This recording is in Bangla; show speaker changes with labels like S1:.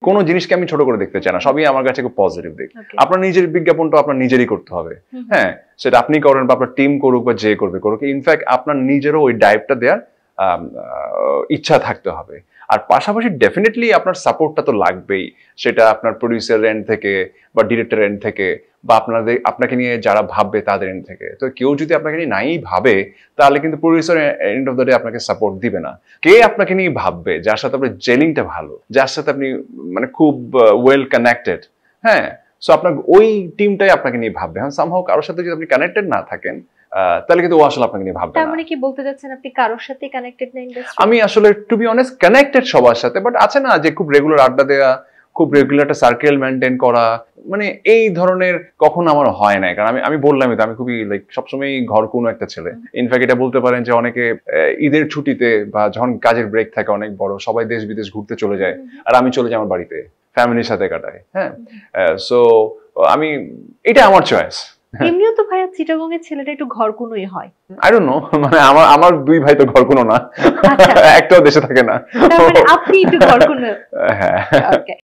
S1: কোনো জিনিসকে আমি ছোট করে দেখতে চাই না, সবই আমার কাছে খুব পজিটিভ দিক। আপনার নিজের বিজ্ঞাপনটা আপনার নিজেরই করতে হবে, হ্যাঁ, সেটা আপনি করেন বা আপনার টিম করুক বা যে করবে করুক, ইনফ্যাক্ট আপনার নিজেরও ওই ডাইভটা দেওয়ার ইচ্ছা থাকতে হবে। আর পাশাপাশি ডেফিনেটলি আপনার সাপোর্টটা তো লাগবেই, সেটা আপনার প্রডিউসার এন্ড থেকে বা ডিরেক্টর এন্ড থেকে বা আপনাকে নিয়ে যারা ভাববে তাদের এন্ড থেকে। তো কেউ যদি আপনাকে নিয়ে নাই ভাবে তাহলে কিন্তু producer end of the day আপনাকে সাপোর্ট দিবে না। কে আপনাকে নিয়ে ভাববে? যার সাথে আপনার জেলিংটা ভালো, যার সাথে আপনি মানে খুব ওয়েল কানেক্টেড, হ্যাঁ, সো আপনার ওই টিমটাই আপনাকে নিয়ে ভাববে। হ্যাঁ, সামহাউ কারোর সাথে যদি আপনি কানেক্টেড না থাকেন তাহলে কিন্তু ও আসলে আপনাকে নিয়ে ভাববে না।
S2: তার মানে কি বলতে যাচ্ছেন আপনি কারোর সাথে কানেক্টেড না ইন্ডাস্ট্রি?
S1: আমি আসলে টু বি অনেস্ট কানেক্টেড সবার সাথে, বাট আছে না যে খুব রেগুলার আড্ডা দেওয়া, খুব রেগুলার একটা সার্কেল মেনটেন করা, মানে এই ধরনের কখনো আমার হয় নাই। কারণ আমি বললামই তো, আমি খুবই লাইক সবসময় ঘর কোনো একটা ছেলে। ইনফ্যাক্ট এটা বলতে পারেন যে অনেকে ঈদের ছুটিতে বা যখন কাজের ব্রেক থাকে অনেক বড়, সবাই দেশ বিদেশ ঘুরতে চলে যায় আর আমি চলে যাই আমার বাড়িতে ফ্যামিলির সাথে কাটাই। হ্যাঁ, সো আমি এটা আমার চয়েস।
S2: এমনিও তো ভাইয়া চিটাগং এর ছেলেটা একটু ঘরকুনোই হয়।
S1: আই ডোন্ট নো, মানে আমার দুই ভাই তো ঘরকুনো না, একটাও দেশে থাকে না।
S2: তার মানে আপনি একটু ঘরকুনো।
S1: হ্যাঁ।
S2: ওকে।